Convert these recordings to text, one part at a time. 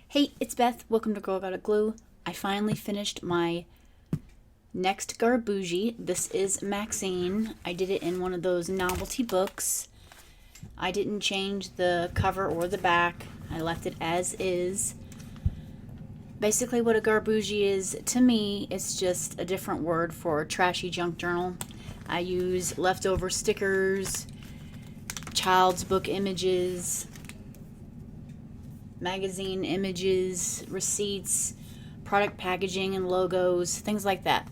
Hey, it's Beth. Welcome to Girl Gotta Glue. I finally finished my next Garbuji. This is Maxine. I did it in one of those novelty books. I didn't change the cover or the back. I left it as is. Basically what a Garbuji is, to me, it's just a different word for trashy junk journal. I use leftover stickers, child's book images, magazine images, receipts, product packaging and logos, things like that.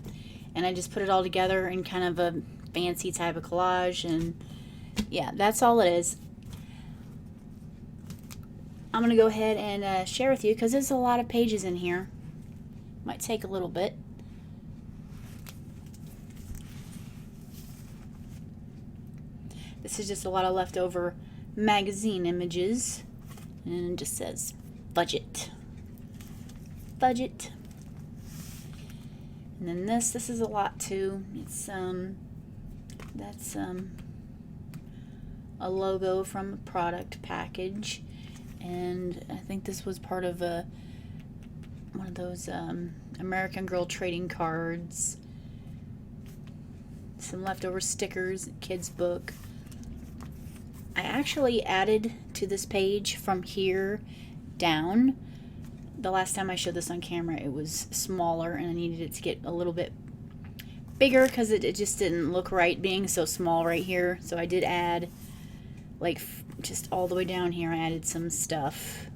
And I just put it all together in kind of a fancy type of collage, and yeah, that's all it is. I'm going to go ahead and share with you because there's a lot of pages in here. Might take a little bit. This is just a lot of leftover magazine images. And it just says budget. Budget. And then this is a lot too. It's that's a logo from a product package, and I think this was part of one of those American Girl trading cards. Some leftover stickers, kids book. I actually added to this page from here down. The last time I showed this on camera, it was smaller, and I needed it to get a little bit bigger because it just didn't look right being so small right here. So I did add, like, just all the way down here, I added some stuff.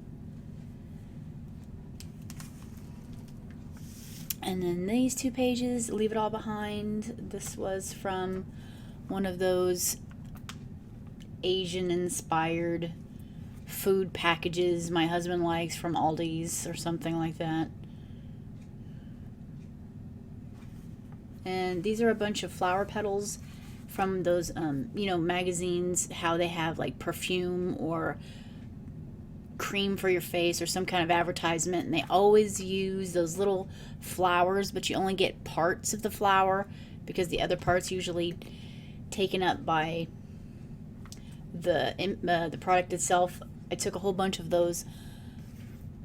And then these two pages, leave it all behind. This was from one of those Asian inspired food packages my husband likes from Aldi's or something like that. And these are a bunch of flower petals from those magazines, how they have like perfume or cream for your face or some kind of advertisement, and they always use those little flowers, but you only get parts of the flower because the other parts usually taken up by the product itself. I took a whole bunch of those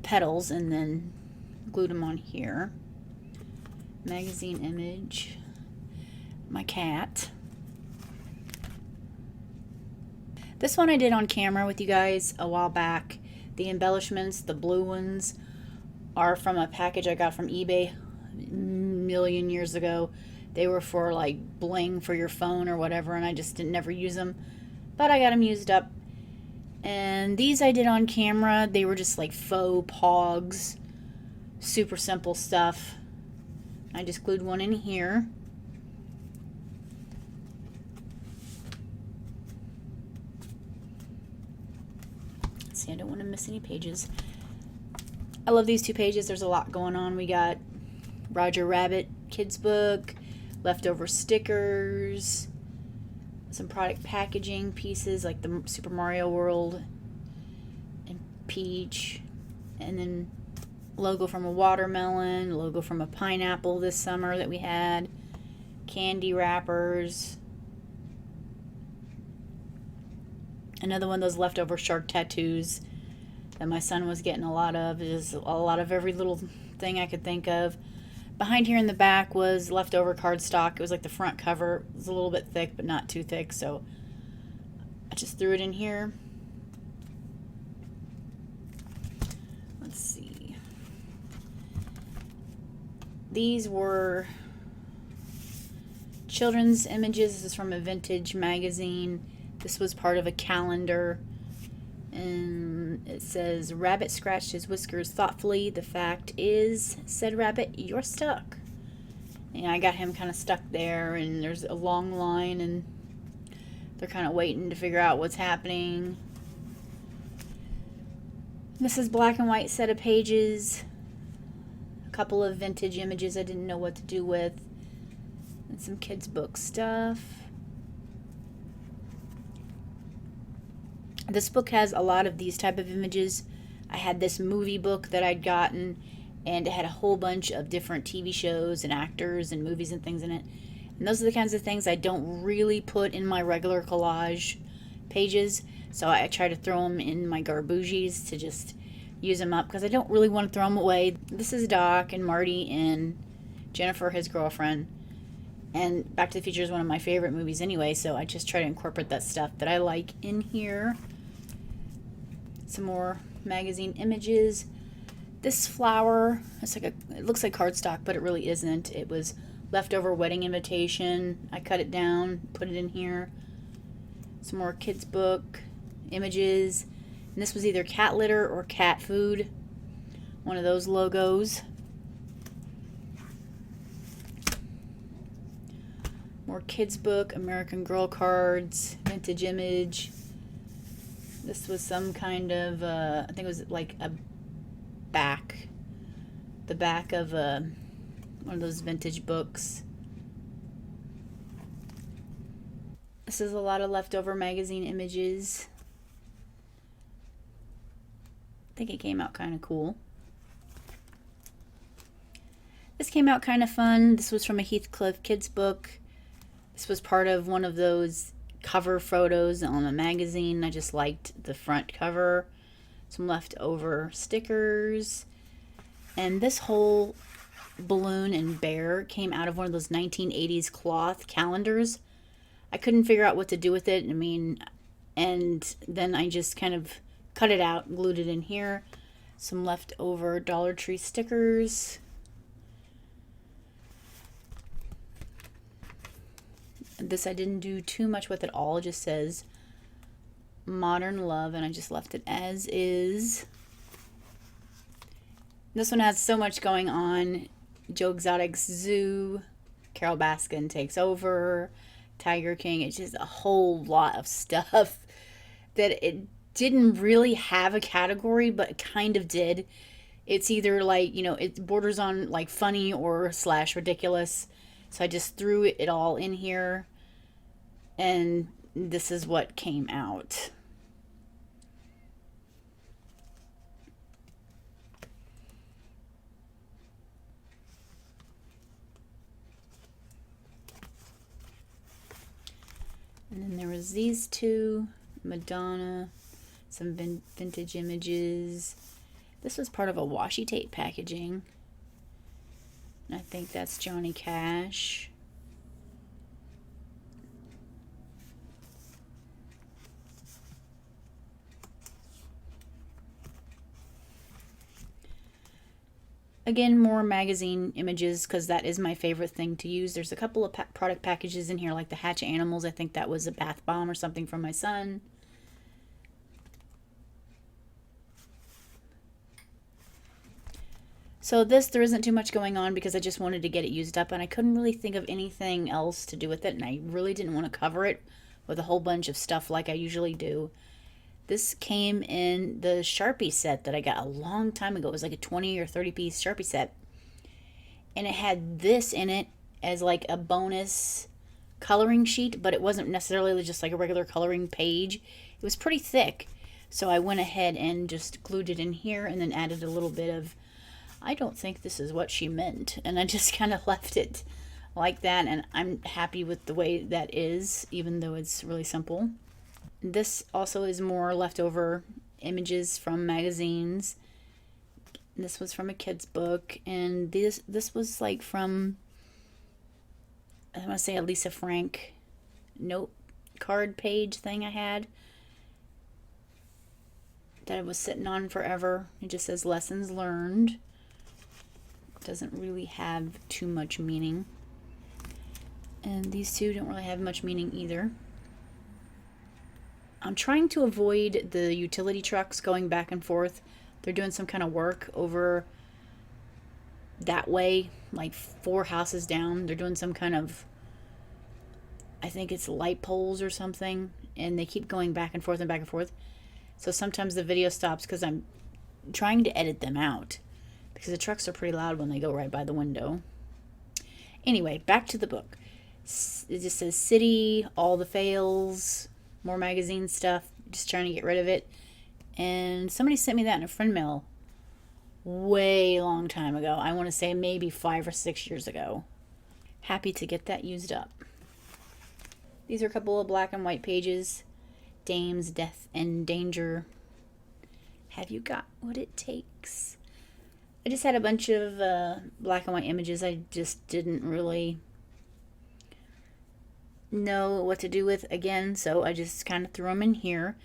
petals and then glued them on here. Magazine image, my cat. This one I did on camera with you guys a while back. The embellishments, the blue ones, are from a package I got from eBay a million years ago. They were for like bling for your phone or whatever, and I just never use them. But I got them used up. And these I did on camera. They were just like faux pogs. Super simple stuff. I just glued one in here. Let's see, I don't want to miss any pages. I love these two pages. There's a lot going on. We got Roger Rabbit kids book, leftover stickers, some product packaging pieces like the Super Mario World and Peach, and then logo from a watermelon, logo from a pineapple this summer that we had, candy wrappers, another one of those leftover shark tattoos that my son was getting a lot of. Just a lot of every little thing I could think of. Behind here in the back was leftover cardstock. It was like the front cover. It was a little bit thick, but not too thick, so I just threw it in here. Let's see. These were children's images. This is from a vintage magazine. This was part of a calendar. And it says, Rabbit scratched his whiskers thoughtfully. The fact is, said Rabbit, you're stuck. And I got him kind of stuck there, and there's a long line, and they're kind of waiting to figure out what's happening. This is black and white set of pages. A couple of vintage images I didn't know what to do with. And some kids' book stuff. This book has a lot of these type of images. I had this movie book that I'd gotten, and it had a whole bunch of different TV shows and actors and movies and things in it. And those are the kinds of things I don't really put in my regular collage pages. So I try to throw them in my Garbujis to just use them up because I don't really want to throw them away. This is Doc and Marty and Jennifer, his girlfriend. And Back to the Future is one of my favorite movies anyway, so I just try to incorporate that stuff that I like in here. Some more magazine images. This flower, it looks like cardstock, but it really isn't. It was leftover wedding invitation. I cut it down, put it in here. Some more kids book images. And this was either cat litter or cat food. One of those logos. More kids book, American Girl cards, vintage image. This was some kind of, I think it was like the back of one of those vintage books. This is a lot of leftover magazine images. I think it came out kind of cool. This came out kind of fun. This was from a Heathcliff kids book. This was part of one of those cover photos on a magazine. I just liked the front cover. Some leftover stickers. And this whole balloon and bear came out of one of those 1980s cloth calendars. I couldn't figure out what to do with it. I mean, and then I just kind of cut it out and glued it in here. Some leftover Dollar Tree stickers. This I didn't do too much with at all. It just says Modern Love, and I just left it as is. This one has so much going on. Joe Exotic's Zoo, Carol Baskin Takes Over, Tiger King. It's just a whole lot of stuff that it didn't really have a category, but it kind of did. It's either like, you know, it borders on like funny or / ridiculous. So I just threw it all in here, and this is what came out. And then there was these two, Madonna, some vintage images. This was part of a washi tape packaging. I think that's Johnny Cash. Again, more magazine images because that is my favorite thing to use. There's a couple of product packages in here like the Hatch Animals. I think that was a bath bomb or something for my son. So there isn't too much going on because I just wanted to get it used up, and I couldn't really think of anything else to do with it, and I really didn't want to cover it with a whole bunch of stuff like I usually do. This came in the Sharpie set that I got a long time ago. It was like a 20 or 30 piece Sharpie set, and it had this in it as like a bonus coloring sheet, but it wasn't necessarily just like a regular coloring page. It was pretty thick, so I went ahead and just glued it in here and then added a little bit of, I don't think this is what she meant, and I just kind of left it like that, and I'm happy with the way that is, even though it's really simple. This also is more leftover images from magazines. This was from a kid's book, and this was like from, I want to say, a Lisa Frank note card page thing I had that I was sitting on forever. It just says lessons learned. Doesn't really have too much meaning. And these two don't really have much meaning either. I'm trying to avoid the utility trucks going back and forth. They're doing some kind of work over that way, like 4 houses down. They're doing some kind of, I think it's light poles or something, and they keep going back and forth and back and forth. So sometimes the video stops because I'm trying to edit them out, because the trucks are pretty loud when they go right by the window. Anyway, back to the book. It just says City, All the Fails, more magazine stuff, just trying to get rid of it. And somebody sent me that in a friend mail way long time ago. I want to say maybe 5 or 6 years ago. Happy to get that used up. These are a couple of black and white pages. Dames, Death and Danger, Have you got what it takes? I just had a bunch of black and white images I just didn't really know what to do with again, so I just kind of threw them in here.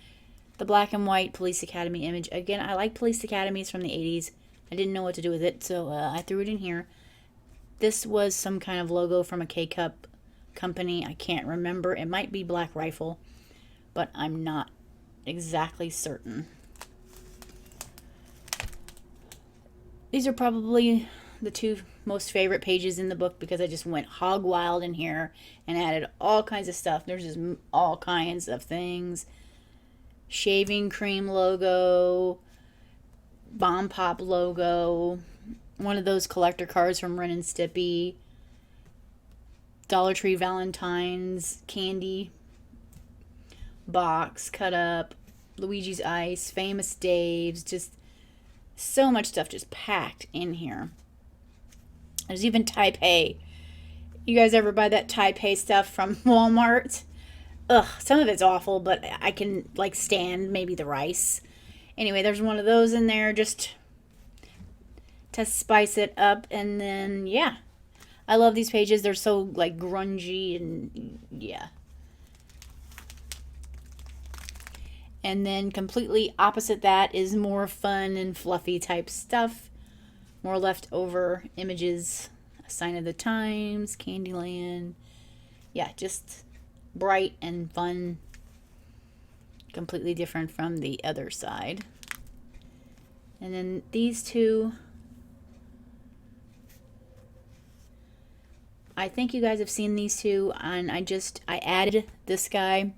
The black and white Police Academy image. Again, I like Police Academies from the 80s. I didn't know what to do with it, so I threw it in here. This was some kind of logo from a K-Cup company. I can't remember. It might be Black Rifle, but I'm not exactly certain. These are probably the two most favorite pages in the book because I just went hog wild in here and added all kinds of stuff. There's just all kinds of things. Shaving cream logo, Bomb Pop logo, one of those collector cards from Ren and Stimpy, Dollar Tree Valentine's candy box cut up, Luigi's Ice, Famous Dave's, just so much stuff just packed in here. There's even Taipei. You guys ever buy that Taipei stuff from Walmart? Ugh, some of it's awful, but I can like stand maybe the rice. Anyway, there's one of those in there just to spice it up. And then, yeah, I love these pages. They're so like grungy and yeah. And then completely opposite that is more fun and fluffy type stuff. More leftover images. A Sign of the Times, Candyland. Yeah, just bright and fun. Completely different from the other side. And then these two. I think you guys have seen these two, and I added this guy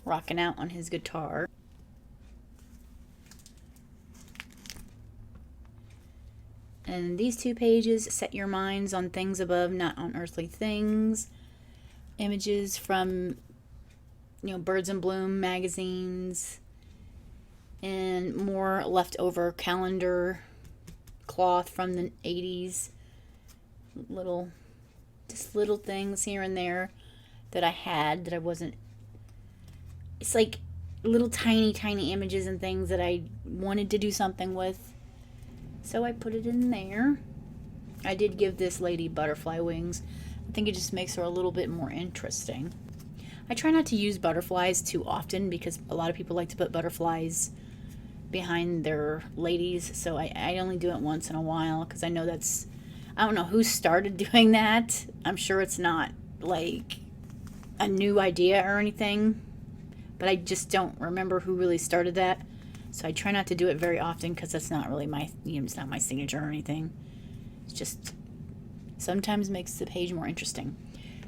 rocking out on his guitar. And these two pages, Set Your Minds on Things Above, Not on Earthly Things. Images from, Birds in Bloom magazines. And more leftover calendar cloth from the 80s. Just little things here and there that I had that I wasn't. It's like little tiny images and things that I wanted to do something with. So I put it in there. I did give this lady butterfly wings. I think it just makes her a little bit more interesting. I try not to use butterflies too often because a lot of people like to put butterflies behind their ladies. So I only do it once in a while because I know I don't know who started doing that. I'm sure it's not like a new idea or anything. But I just don't remember who really started that. So I try not to do it very often because that's not really it's not my signature or anything. It's just sometimes makes the page more interesting.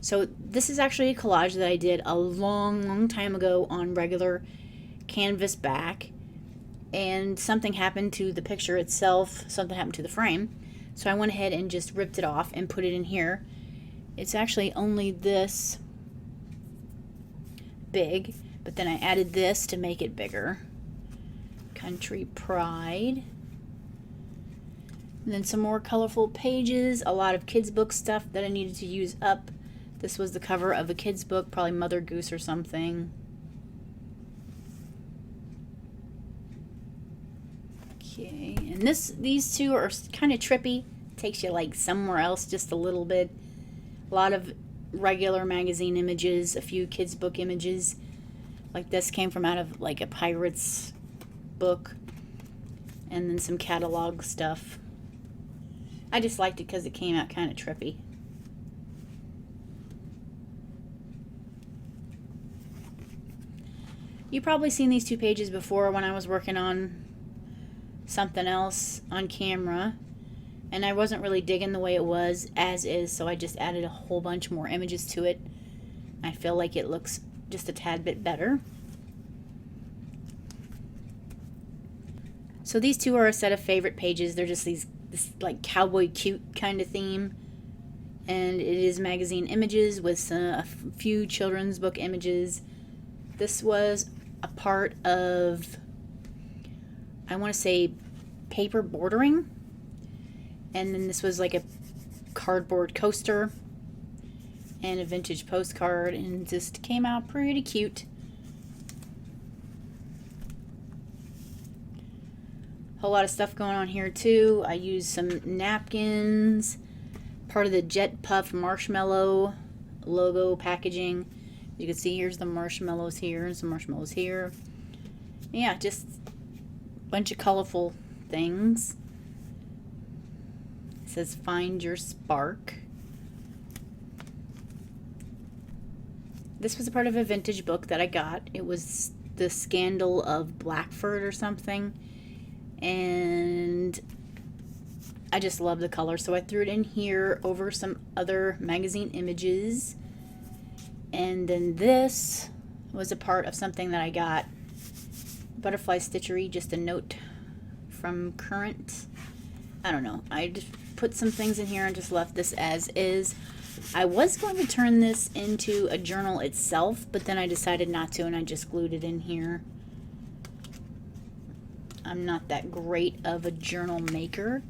So this is actually a collage that I did a long time ago on regular canvas back. And something happened to the picture itself. Something happened to the frame. So I went ahead and just ripped it off and put it in here. It's actually only this big. But then I added this to make it bigger. Country Pride. And then some more colorful pages. A lot of kids' book stuff that I needed to use up. This was the cover of a kid's book, probably Mother Goose or something. Okay, and these two are kind of trippy. Takes you like somewhere else just a little bit. A lot of regular magazine images, a few kids' book images. Like this came from out of like a pirate's book. And then some catalog stuff. I just liked it because it came out kind of trippy. You've probably seen these two pages before when I was working on something else on camera. And I wasn't really digging the way it was as is, so I just added a whole bunch more images to it. I feel like it looks just a tad bit better. So these two are a set of favorite pages. They're just this like cowboy cute kind of theme. And it is magazine images with a few children's book images. This was a part of, I want to say, paper bordering. And then this was like a cardboard coaster and a vintage postcard, and it just came out pretty cute. Whole lot of stuff going on here too. I used some napkins, part of the Jet Puff marshmallow logo packaging. You can see here's the marshmallows here and some marshmallows here. Yeah, just a bunch of colorful things. It says find your spark. This was a part of a vintage book that I got. It was The Scandal of Blackford or something. And I just love the color, so I threw it in here over some other magazine images. And then this was a part of something that I got. Butterfly stitchery, just a note from Current. I don't know. I just put some things in here and just left this as is. I was going to turn this into a journal itself, but then I decided not to, and I just glued it in here. I'm not that great of a journal maker.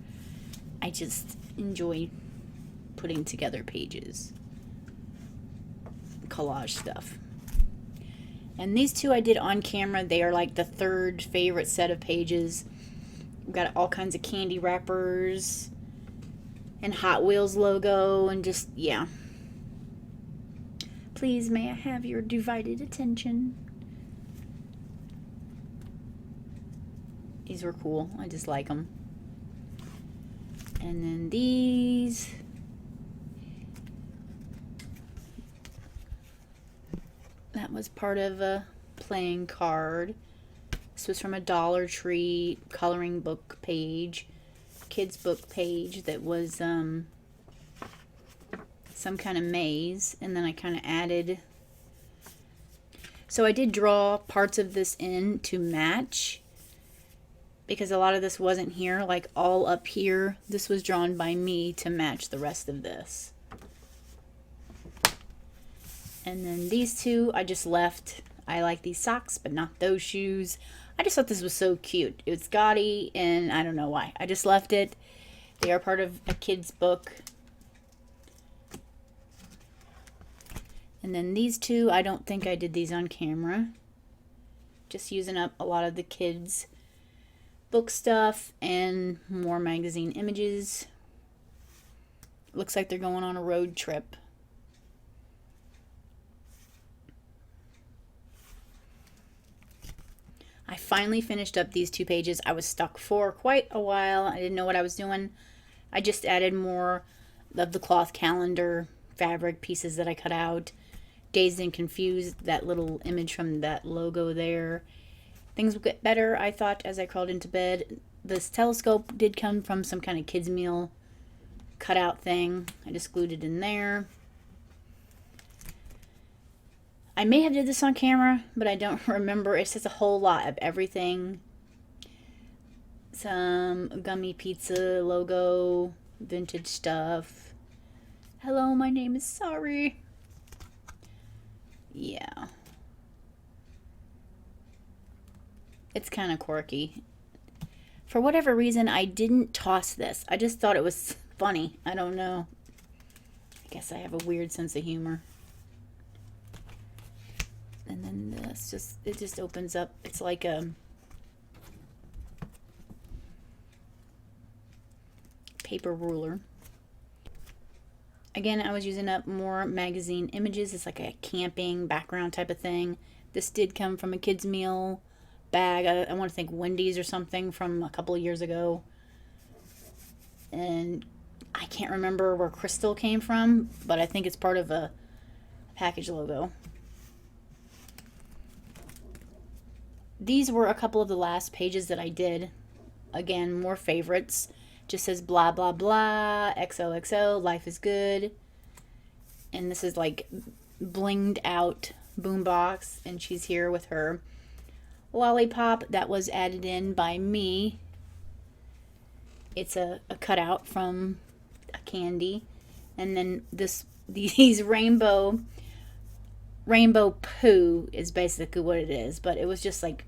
I just enjoy putting together pages. Collage stuff. And these two I did on camera. They are like the third favorite set of pages. We've got all kinds of candy wrappers and Hot Wheels logo and just, yeah. Please, may I have your divided attention? These were cool. I just like them. And then these. That was part of a playing card. This was from a Dollar Tree coloring book page, kids book page that was some kind of maze, and then I kind of added. So I did draw parts of this in to match because a lot of this wasn't here, like all up here. This was drawn by me to match the rest of this. And then these two I just left. I like these socks, but not those shoes. I just thought this was so cute. It was gaudy, and I don't know why. I just left it. They are part of a kid's book. And then these two, I don't think I did these on camera. Just using up a lot of the kids' book stuff and more magazine images. Looks like they're going on a road trip. I finally finished up these two pages. I was stuck for quite a while. I didn't know what I was doing. I just added more of the cloth calendar fabric pieces that I cut out. Dazed and Confused, that little image from that logo there. Things would get better, I thought, as I crawled into bed. This telescope did come from some kind of kids meal cutout thing. I just glued it in there. I may have did this on camera, but I don't remember. It's just a whole lot of everything. Some gummy pizza logo, vintage stuff. Hello, my name is Sorry. Yeah. It's kind of quirky. For whatever reason, I didn't toss this. I just thought it was funny. I don't know. I guess I have a weird sense of humor. And then this it just opens up. It's like a paper ruler. Again, I was using up more magazine images. It's like a camping background type of thing. This did come from a kids meal bag. I want to think Wendy's or something from a couple of years ago. And I can't remember where Crystal came from, but I think it's part of a package logo. These were a couple of the last pages that I did. Again, more favorites. Just says blah, blah, blah, XOXO, life is good. And this is like blinged out boombox. And she's here with her lollipop that was added in by me. It's a cutout from a candy. And then these rainbow poo is basically what it is. But it was just like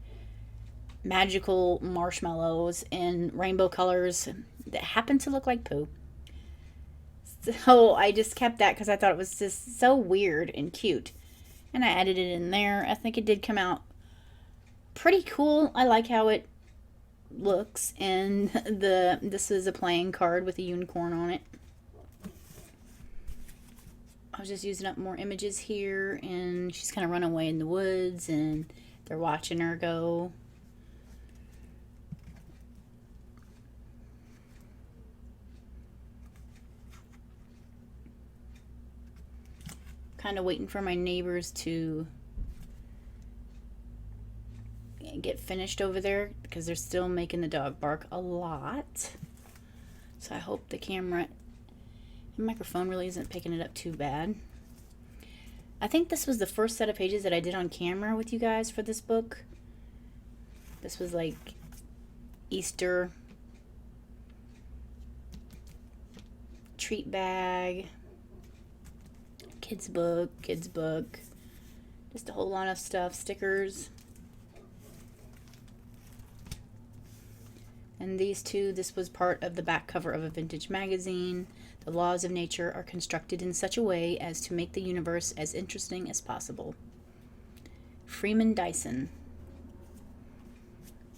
magical marshmallows in rainbow colors that happen to look like poo. So I just kept that because I thought it was just so weird and cute. And I added it in there. I think it did come out pretty cool. I like how it looks, and this is a playing card with a unicorn on it. I was just using up more images here, and she's kind of run away in the woods, and they're watching her go. Kind of waiting for my neighbors to get finished over there because they're still making the dog bark a lot. So I hope the camera and microphone really isn't picking it up too bad. I think this was the first set of pages that I did on camera with you guys for this book. This was like Easter treat bag, kids book, just a whole lot of stuff, stickers. And these two, this was part of the back cover of a vintage magazine. The laws of nature are constructed in such a way as to make the universe as interesting as possible. Freeman Dyson.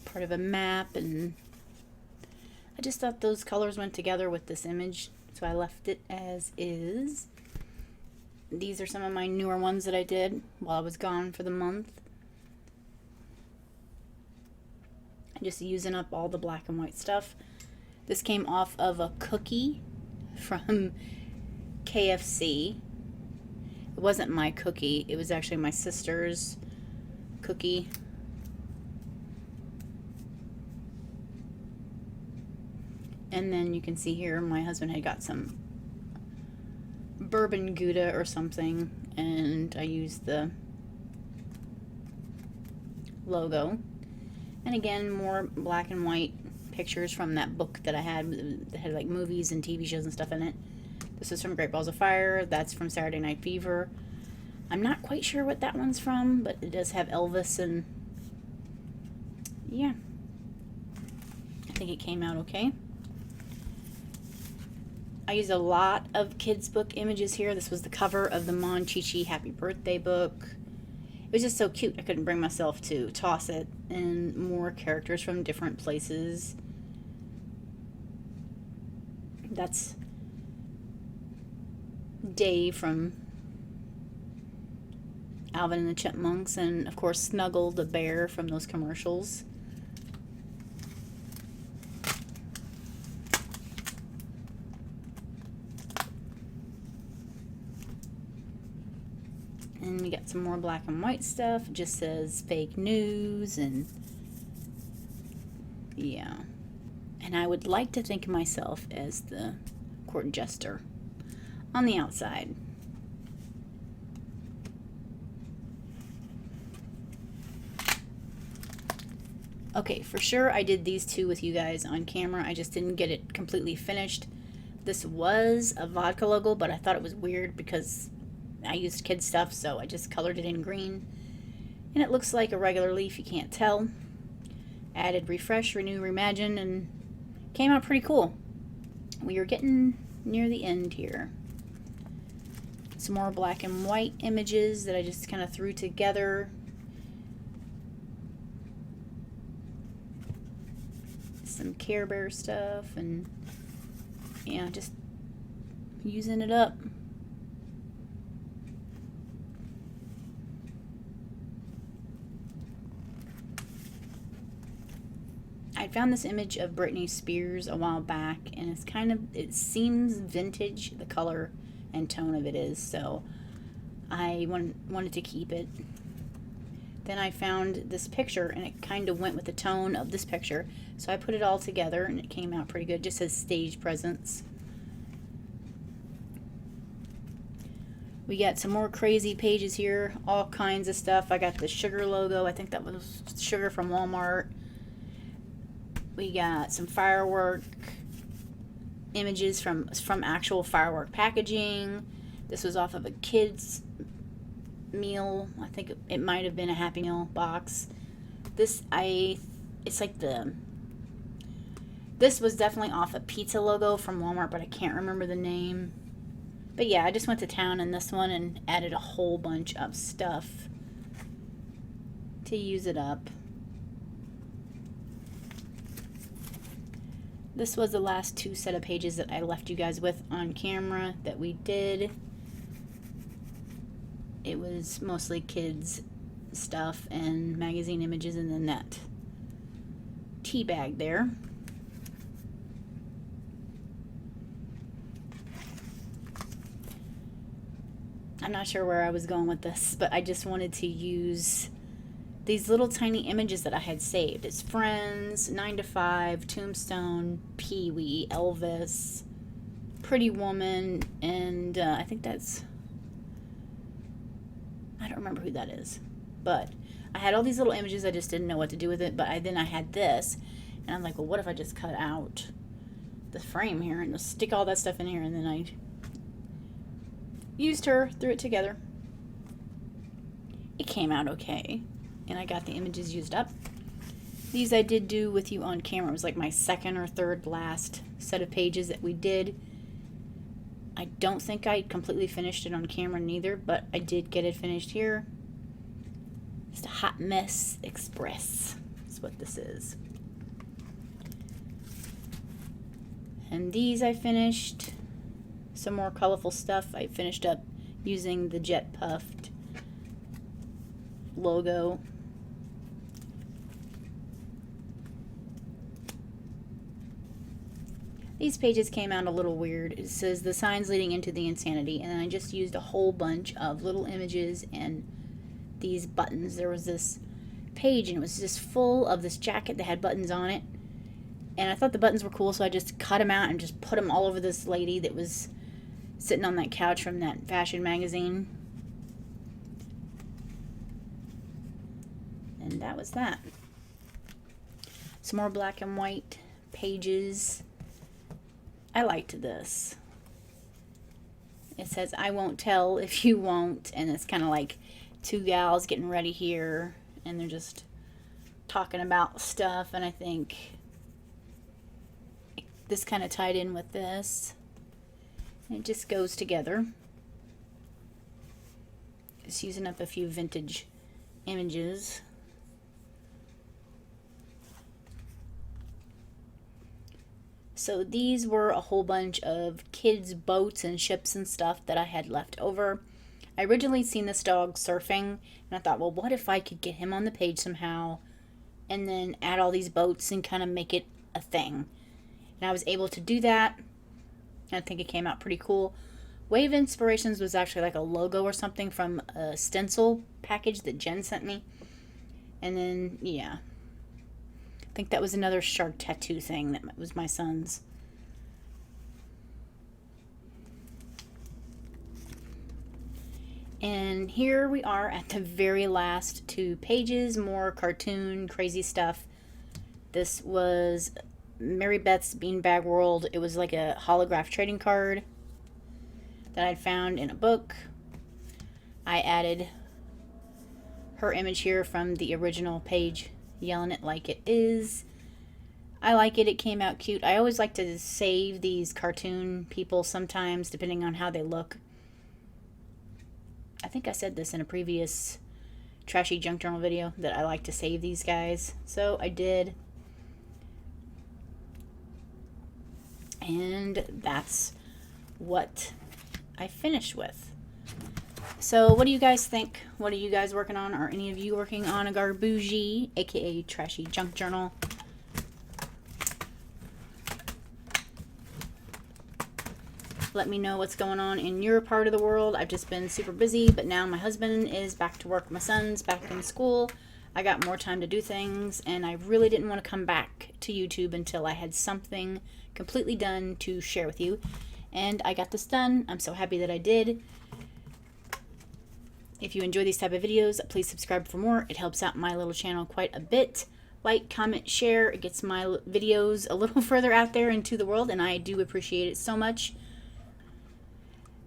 Part of a map, and I just thought those colors went together with this image, so I left it as is. These are some of my newer ones that I did while I was gone for the month. Just using up all the black and white stuff. This came off of a cookie from KFC. It wasn't my cookie, it was actually my sister's cookie. And then you can see here my husband had got some bourbon Gouda or something, and I used the logo. And again, more black and white pictures from that book that I had that had like movies and TV shows and stuff in it. This is from Great Balls of Fire. That's from Saturday Night Fever. I'm not quite sure what that one's from, but it does have Elvis, and yeah, I think it came out okay. I used a lot of kids book images here. This was the cover of the Mon Chi-Chi Happy Birthday book. It was just so cute. I couldn't bring myself to toss it. And more characters from different places. That's Dave from Alvin and the Chipmunks. And, of course, Snuggle the bear from those commercials. And we got some more black and white stuff. It just says fake news, and yeah. And I would like to think of myself as the court jester on the outside. Okay, for sure I did these two with you guys on camera. I just didn't get it completely finished. This was a vodka logo, but I thought it was weird because I used kid stuff, so I just colored it in green. And it looks like a regular leaf, you can't tell. Added refresh, renew, reimagine, and came out pretty cool. We are getting near the end here. Some more black and white images that I just kind of threw together. Some Care Bear stuff, and yeah, just using it up. I found this image of Britney Spears a while back, and it's kind of, it seems vintage, the color and tone of it is, so I wanted to keep it. Then I found this picture, and it kind of went with the tone of this picture, so I put it all together, and it came out pretty good. It just says stage presence. We got some more crazy pages here, all kinds of stuff. I got the sugar logo. I think that was sugar from Walmart. We got some firework images from actual firework packaging. This was off of a kid's meal. I think it might have been a Happy Meal box. It's like this was definitely off a pizza logo from Walmart, but I can't remember the name. But yeah, I just went to town in this one and added a whole bunch of stuff to use it up. This was the last 2 set of pages that I left you guys with on camera that we did. It was mostly kids stuff and magazine images, and then that tea bag there. I'm not sure where I was going with this, but I just wanted to use these little tiny images that I had saved. It's Friends, 9 to 5, Tombstone, Pee-wee, Elvis, Pretty Woman, and I think that's, I don't remember who that is. But I had all these little images. I just didn't know what to do with it. But then I had this, and I'm like, well, what if I just cut out the frame here and just stick all that stuff in here? And then I used her, threw it together. It came out okay, and I got the images used up. These I did do with you on camera. It was like my second or third last set of pages that we did. I don't think I completely finished it on camera neither, but I did get it finished here. Just a hot mess express is what this is. And these I finished. Some more colorful stuff. I finished up using the jet puffed logo. These pages came out a little weird. It says the signs leading into the insanity, and then I just used a whole bunch of little images and these buttons. There was this page, and it was just full of this jacket that had buttons on it, and I thought the buttons were cool, so I just cut them out and just put them all over this lady that was sitting on that couch from that fashion magazine. And that was that. Some more black and white pages. I liked this. It says, I won't tell if you won't. And it's kind of like 2 gals getting ready here. And they're just talking about stuff. And I think this kind of tied in with this. It just goes together. Just using up a few vintage images. So these were a whole bunch of kids' boats and ships and stuff that I had left over. I originally seen this dog surfing, and I thought, well, what if I could get him on the page somehow and then add all these boats and kind of make it a thing. And I was able to do that. I think it came out pretty cool. Wave Inspirations was actually like a logo or something from a stencil package that Jen sent me. And then, yeah. I think that was another shark tattoo thing that was my son's. And here we are at the very last 2 pages. More cartoon, crazy stuff. This was Mary Beth's Beanbag World. It was like a holograph trading card that I'd found in a book. I added her image here from the original page, Yelling It Like It Is. I like it. It came out cute. I always like to save these cartoon people sometimes, depending on how they look. I think I said this in a previous Trashy Junk Journal video, that I like to save these guys. So I did. And that's what I finished with. So what do you guys think? What are you guys working on? Are any of you working on a Garbuji, aka Trashy Junk Journal? Let me know what's going on in your part of the world. I've just been super busy, but now my husband is back to work. My son's back in school. I got more time to do things, and I really didn't want to come back to YouTube until I had something completely done to share with you. And I got this done. I'm so happy that I did. If you enjoy these type of videos, please subscribe for more. It helps out my little channel quite a bit. Like, comment, share. It gets my videos a little further out there into the world, and I do appreciate it so much.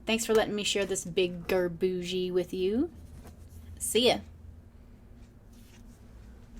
Thanks for letting me share this big Garbuji with you. See ya.